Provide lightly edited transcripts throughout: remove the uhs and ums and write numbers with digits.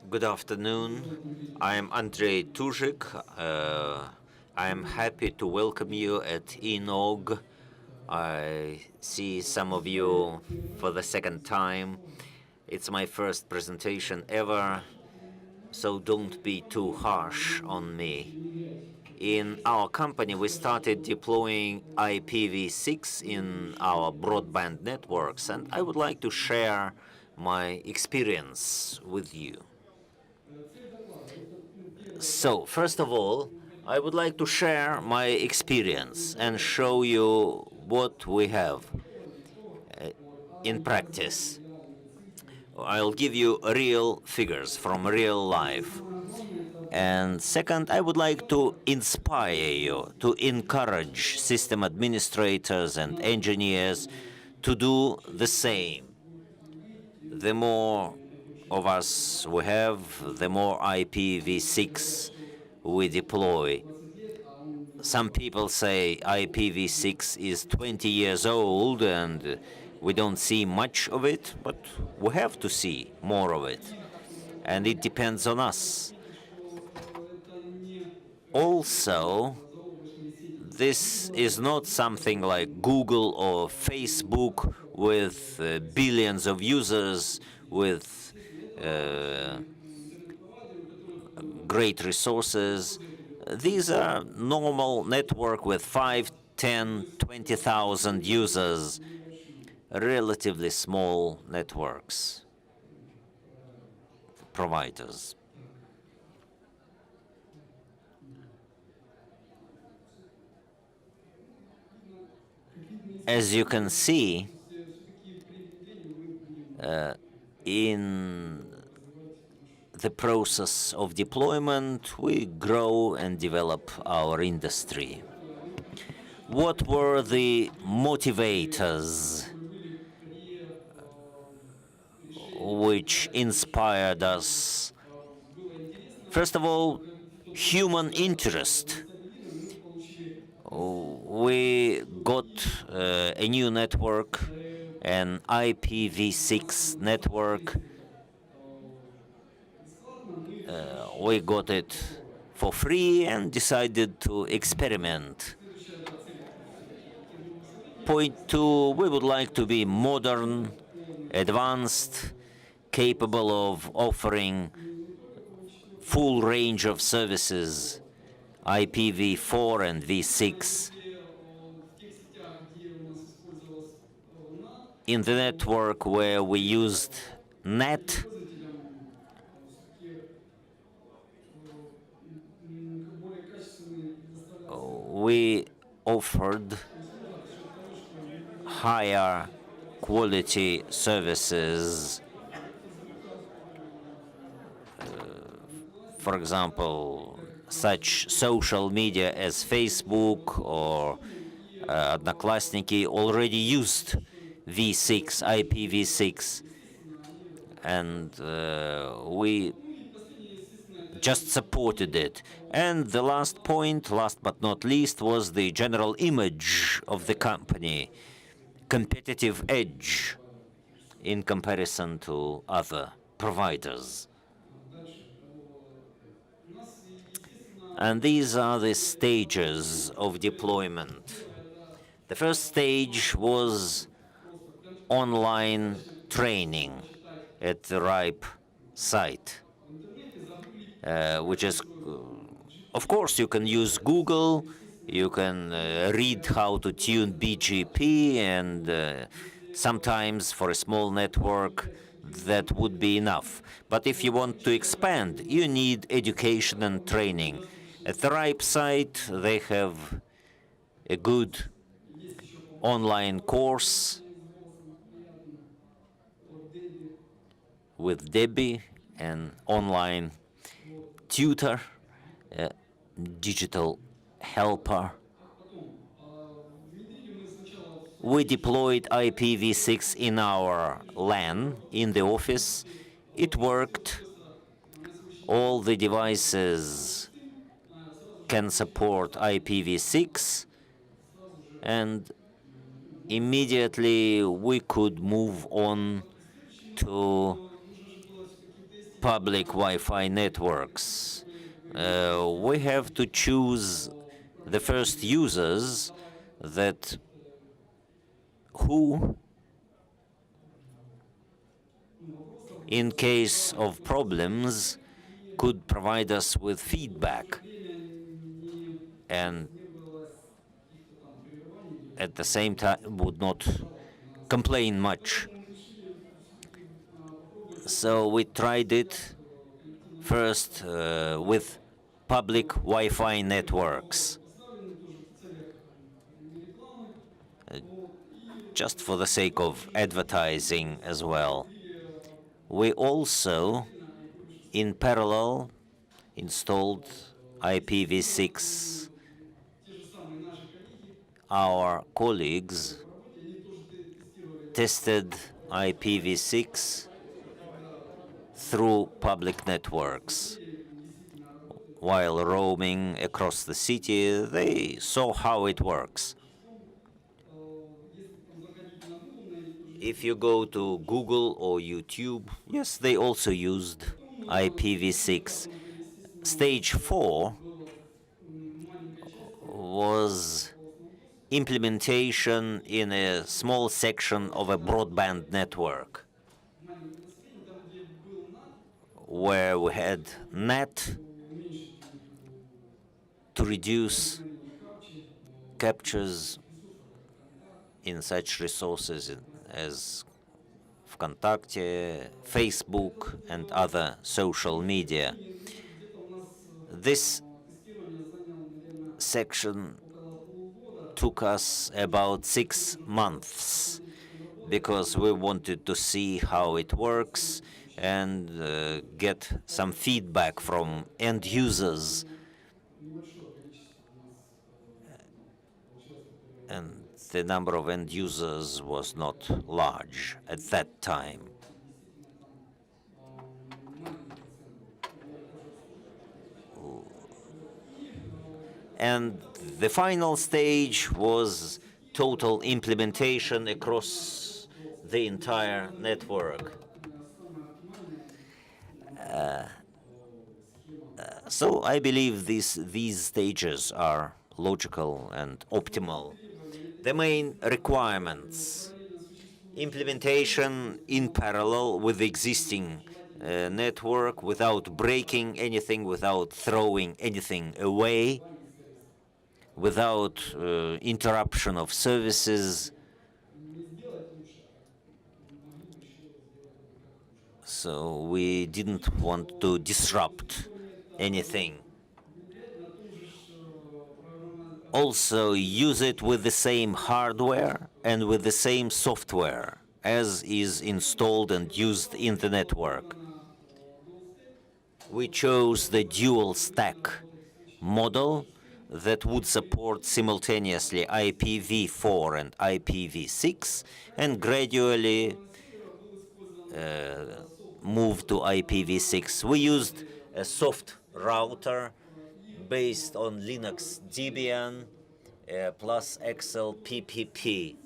Good afternoon. I am Andrey Tuzhik. I am happy to welcome you at ENOG. I see some of you for the second time. It's my first presentation ever, so don't be too harsh on me. In our company, we started deploying IPv6 in our broadband networks, and I would like to share my experience with you. So, first of all, I would like to share my experience and show you what we have in practice. I'll give you real figures from real life. And second, I would like to inspire you, to encourage system administrators and engineers to do the same. The more of us we have, the more IPv6 we deploy. Some people say IPv6 is 20 years old and we don't see much of it, but we have to see more of it. And it depends on us. Also, this is not something like Google or Facebook with billions of users with great resources. These are normal network with 5, 10, 20,000 users, relatively small networks, providers. As you can see, in the process of deployment, we grow and develop our industry. What were the motivators which inspired us? First of all, human interest. We got a new network, an IPv6 network. We got it for free and decided to experiment. Point two, we would like to be modern, advanced, capable of offering full range of services, IPv4 and v6. In the network where we used NET, we offered higher quality services. For example, such social media as Facebook or Одноклассники already used V6, IPv6, and we just supported it. And the last point, last but not least, was the general image of the company, competitive edge in comparison to other providers. And these are the stages of deployment. The first stage was online training at the RIPE site, which is, of course, you can use Google, you can read how to tune BGP, and sometimes for a small network that would be enough. But if you want to expand, you need education and training. At the RIPE site, they have a good online course with Debbie, an online tutor, digital helper. We deployed IPv6 in our LAN in the office. It worked. All the devices can support IPv6, and immediately we could move on to public Wi-Fi networks. We have to choose the first users who, in case of problems, could provide us with feedback and at the same time would not complain much. So we tried it first with public Wi-Fi networks, just for the sake of advertising as well. We also, in parallel, installed IPv6. Our colleagues tested IPv6 through public networks. While roaming across the city, they saw how it works. If you go to Google or YouTube, yes, they also used IPv6. Stage 4 was implementation in a small section of a broadband network where we had NAT to reduce captures in such resources as ВКонтакте, Facebook, and other social media. This section took us about 6 months because we wanted to see how it works and get some feedback from end users. And the number of end users was not large at that time. And the final stage was total implementation across the entire network. So I believe these stages are logical and optimal. The main requirements: implementation in parallel with the existing network without breaking anything, without throwing anything away, without interruption of services. So we didn't want to disrupt anything. Also use it with the same hardware and with the same software as is installed and used in the network. We chose the dual stack model that would support simultaneously IPv4 and IPv6 and gradually move to IPv6. We used a soft router based on Linux Debian plus XLPPP.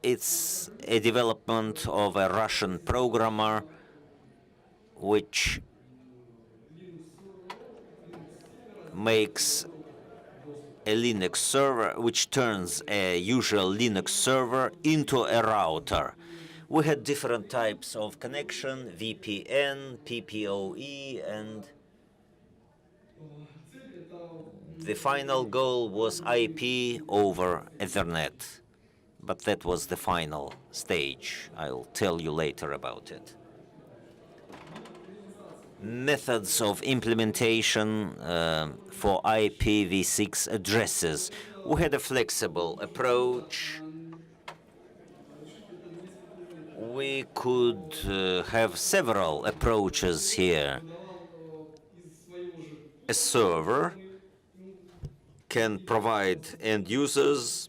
It's a development of a Russian programmer which makes a Linux server, which turns a usual Linux server into a router. We had different types of connection: VPN, PPOE, and the final goal was IP over Ethernet. But that was the final stage. I'll tell you later about it. Methods of implementation for IPv6 addresses. We had a flexible approach. We could have several approaches here. A server can provide end users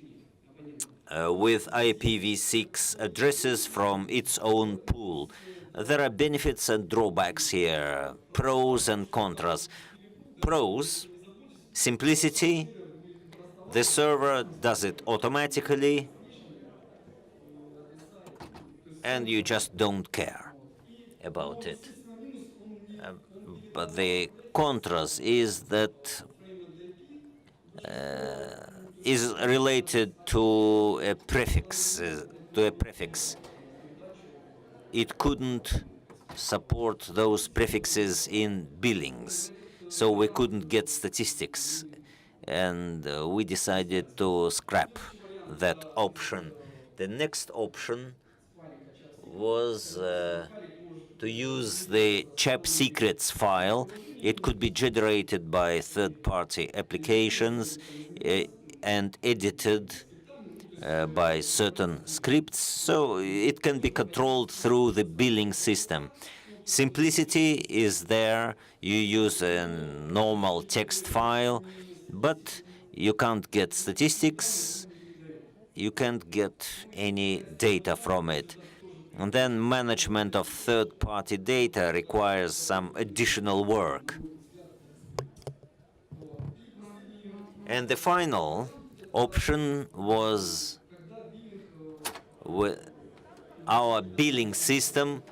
with IPv6 addresses from its own pool. There are benefits and drawbacks here, pros and contras. Pros: simplicity. The server does it automatically, and you just don't care about it. But the contrast is that is related to a prefix. It couldn't support those prefixes in billings, so we couldn't get statistics, and we decided to scrap that option. The next option was to use the CHAP secrets file. It could be generated by third-party applications and edited by certain scripts, so it can be controlled through the billing system. Simplicity is there. You use a normal text file, but you can't get statistics. You can't get any data from it. And then management of third-party data requires some additional work. And the final option was our billing system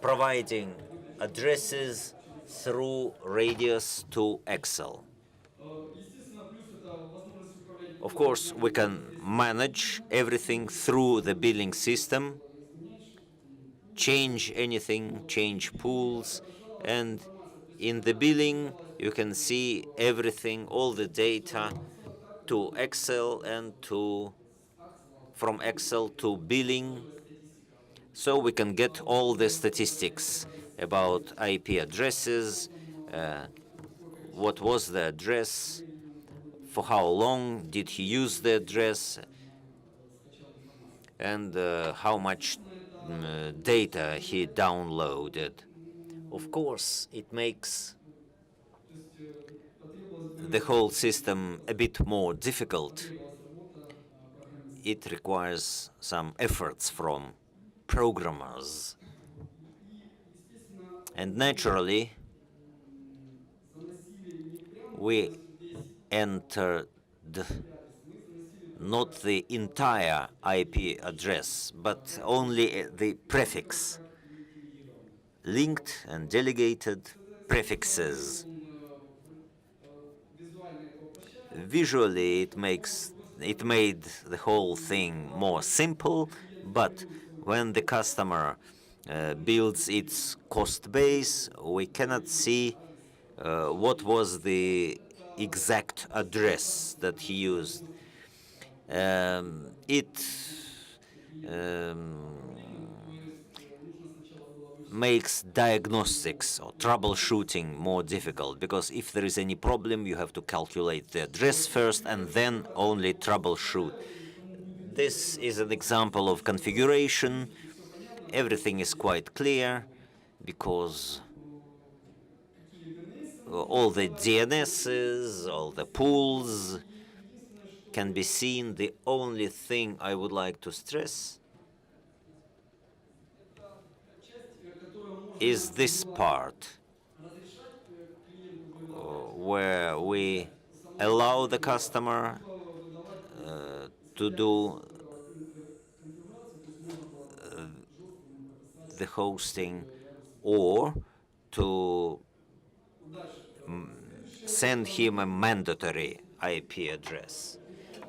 providing addresses through radius to Excel. Of course, we can manage everything through the billing system, change anything, change pools, and in the billing you can see everything, all the data to Excel and from Excel to billing, so we can get all the statistics about IP addresses, what was the address, for how long did he use the address, and how much data he downloaded. Of course, it makes the whole system a bit more difficult. It requires some efforts from programmers. And naturally, we entered not the entire IP address, but only the prefix, linked and delegated prefixes. Visually, it made the whole thing more simple, but when the customer builds its cost base, we cannot see what was the exact address that he used. It makes diagnostics or troubleshooting more difficult, because if there is any problem, you have to calculate the address first and then only troubleshoot. This is an example of configuration. Everything is quite clear because all the DNSs, all the pools can be seen. The only thing I would like to stress is this part where we allow the customer to do the hosting or to send him a mandatory IP address.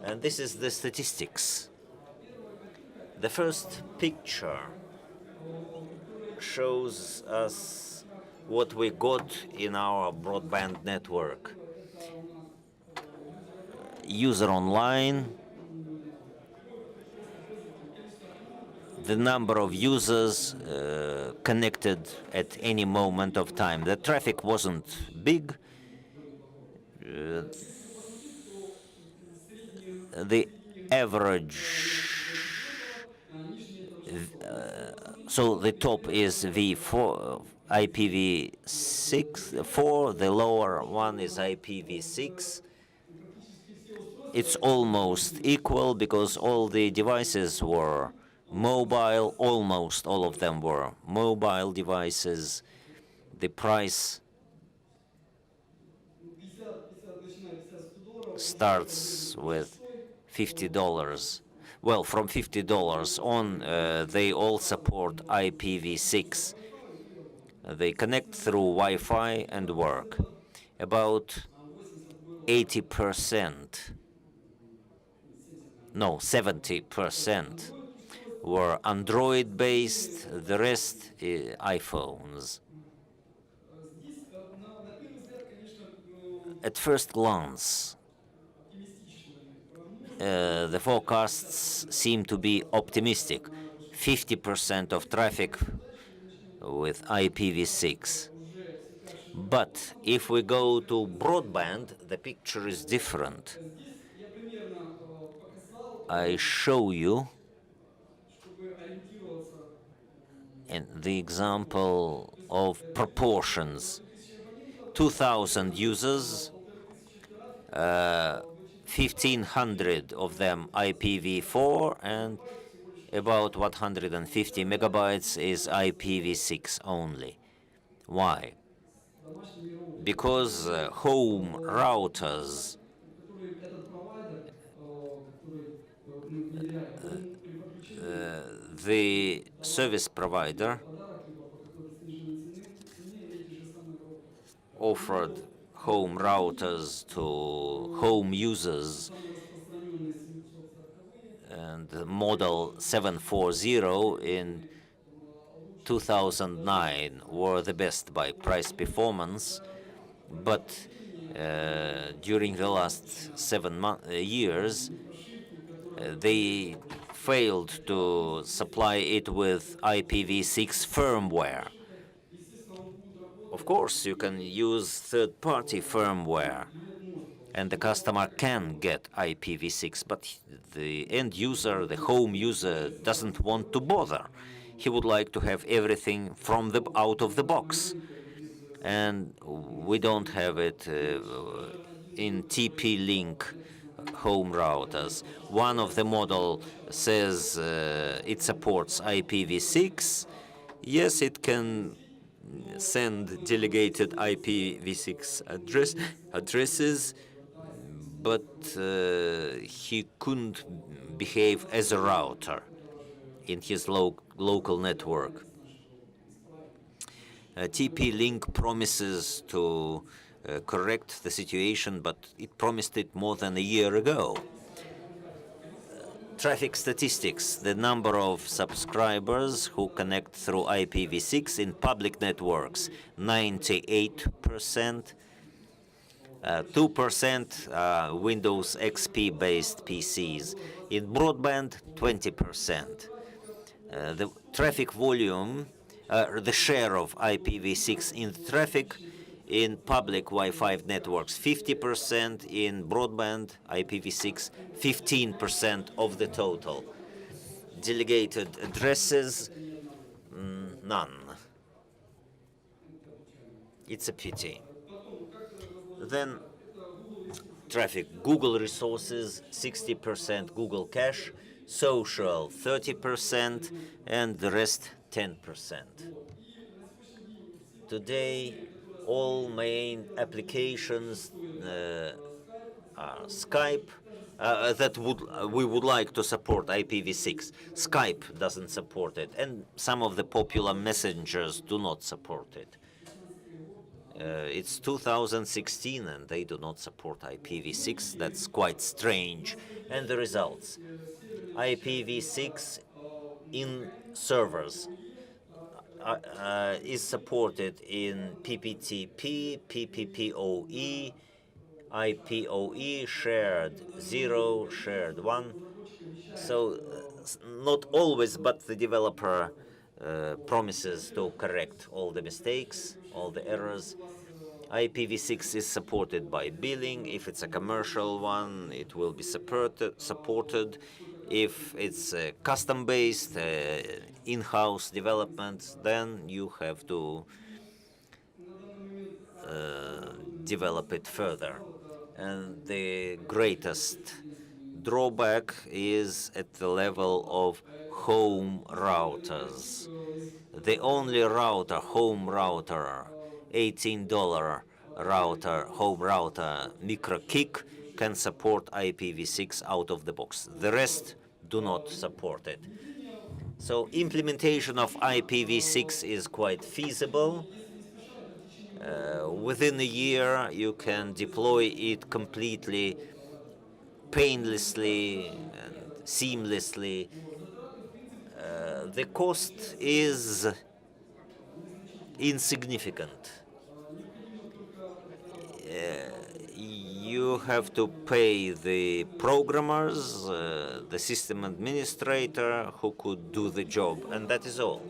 And this is the statistics. The first picture shows us what we got in our broadband network. User online, the number of users connected at any moment of time. The traffic wasn't big. The average, so the top is V4, IPv6, the lower one is IPv6. It's almost equal because all the devices were mobile, almost all of them were mobile devices. The price starts with $50. Well, from $50 on, they all support IPv6. They connect through Wi-Fi and work. About 80%, no, 70% were Android-based, the rest iPhones. At first glance, the forecasts seem to be optimistic. 50% of traffic with IPv6. But if we go to broadband, the picture is different. I show you in the example of proportions. 2,000 users, 1,500 of them IPv4, and about 150 megabytes is IPv6 only. Why? Because home routers the service provider offered home routers to home users, and the model 740 in 2009 were the best by price performance, but during the last 7 years they failed to supply it with IPv6 firmware. Of course, you can use third-party firmware, and the customer can get IPv6, but the end user, the home user, doesn't want to bother. He would like to have everything from out of the box, and we don't have it in TP-Link home routers. One of the model says it supports IPv6. Yes, it can send delegated IPv6 addresses, but he couldn't behave as a router in his local network. TP-Link promises to correct the situation, but it promised it more than a year ago. Traffic statistics, the number of subscribers who connect through IPv6 in public networks, 98%, 2% Windows XP-based PCs. In broadband, 20%. The traffic volume, the share of IPv6 in traffic in public Wi-Fi networks, 50%, in broadband IPv6, 15% of the total. Delegated addresses, none. It's a pity. Then traffic, Google resources, 60% Google cache, social 30%, and the rest 10%. Today, all main applications are Skype that we would like to support IPv6. Skype doesn't support it, and some of the popular messengers do not support it. It's 2016 and they do not support IPv6. That's quite strange. And the results: IPv6 in servers is supported in PPTP, PPPoE, IPoE, shared 0, shared 1. So not always, but the developer promises to correct all the mistakes, all the errors. IPv6 is supported by billing. If it's a commercial one, it will be supported. If it's custom-based, in-house development, then you have to develop it further. And the greatest drawback is at the level of home routers. The only router, home router, $18 router, home router, MicroKick, can support IPv6 out of the box. The rest do not support it. So implementation of IPv6 is quite feasible. Within a year, you can deploy it completely, painlessly, and seamlessly. The cost is insignificant. You have to pay the programmers, the system administrator who could do the job, and that is all.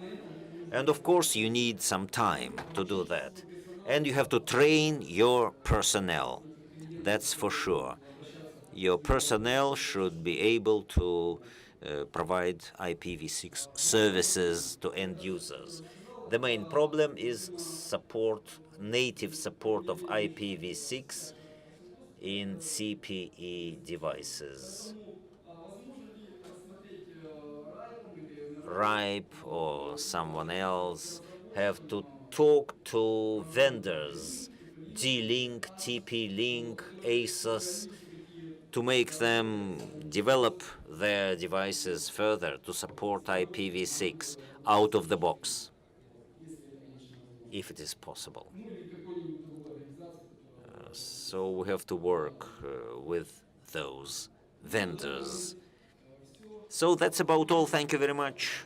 And of course, you need some time to do that. And you have to train your personnel. That's for sure. Your personnel should be able to provide IPv6 services to end users. The main problem is support, native support of IPv6 in CPE devices. RIPE or someone else have to talk to vendors, D-Link, TP-Link, ASUS, to make them develop their devices further to support IPv6 out of the box, if it is possible. So we have to work with those vendors. So that's about all. Thank you very much.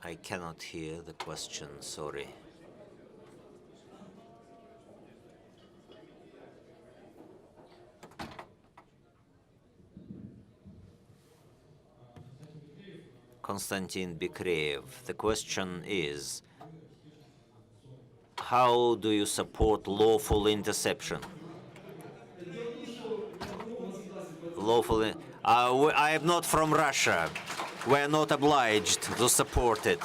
I cannot hear the question, sorry. Konstantin Bikreev, the question is, how do you support lawful interception? I am not from Russia. We are not obliged to support it.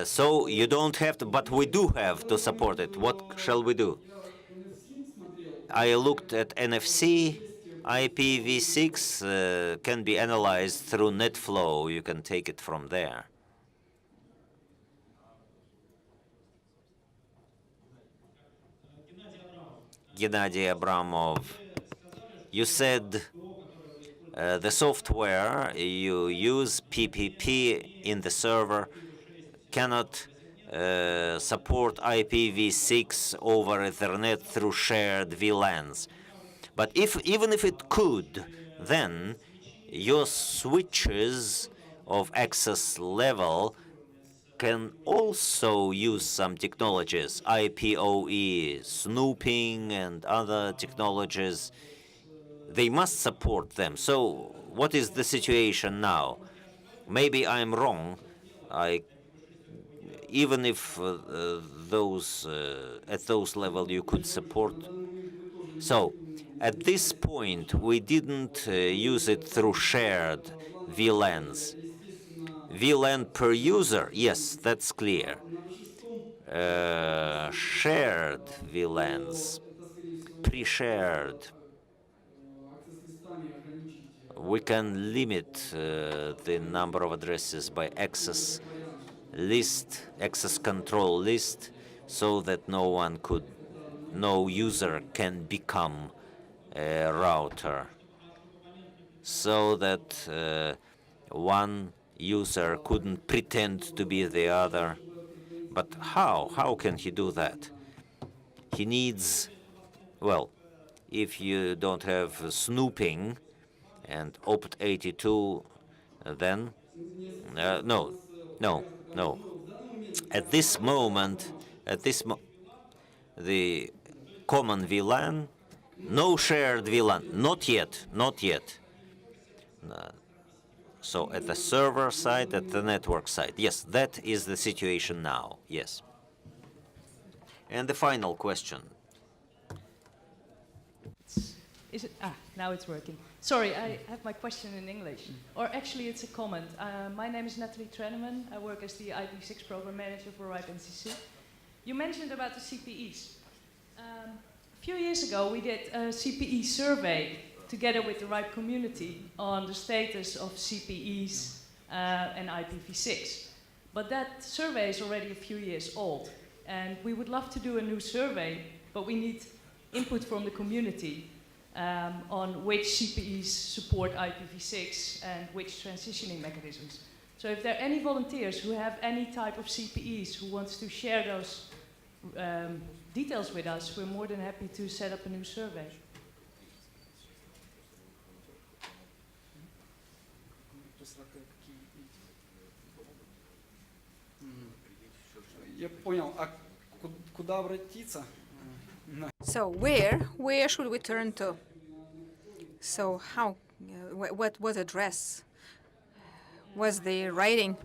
So you don't have to, but we do have to support it. What shall we do? I looked at NFC. IPv6 can be analyzed through NetFlow. You can take it from there. Gennady Abramov, you said the software you use, PPP, in the server cannot support IPv6 over Ethernet through shared VLANs. But even if it could, then your switches of access level can also use some technologies, IPOE, snooping, and other technologies. They must support them. So what is the situation now? Maybe I'm wrong. Even if at those level you could support. So at this point, we didn't use it through shared VLANs. VLAN per user, yes, that's clear. Shared VLANs, pre-shared, we can limit the number of addresses by access list, access control list, so that no user can become a router, so that one user couldn't pretend to be the other. But how can he do that? He needs, well, if you don't have snooping and opt82, then no. At this moment, the common VLAN, no shared VLAN, not yet. So at the server side, at the network side, yes, that is the situation now, yes. And the final question. Is it? Now it's working. Sorry, I have my question in English. Or actually, it's a comment. My name is Natalie Treneman. I work as the IPv6 program manager for RIPE NCC. You mentioned about the CPEs. A few years ago, we did a CPE survey together with the RIPE community on the status of CPEs and IPv6. But that survey is already a few years old. And we would love to do a new survey, but we need input from the community on which CPEs support IPv6 and which transitioning mechanisms. So if there are any volunteers who have any type of CPEs who wants to share those details with us, we're more than happy to set up a new survey. Я понял. А куда обратиться? So where should we turn to? So how, what address was the writing?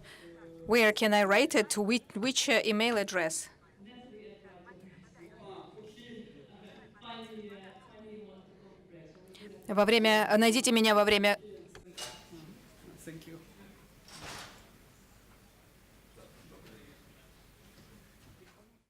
Where can I write it? To which email address? Найдите меня во время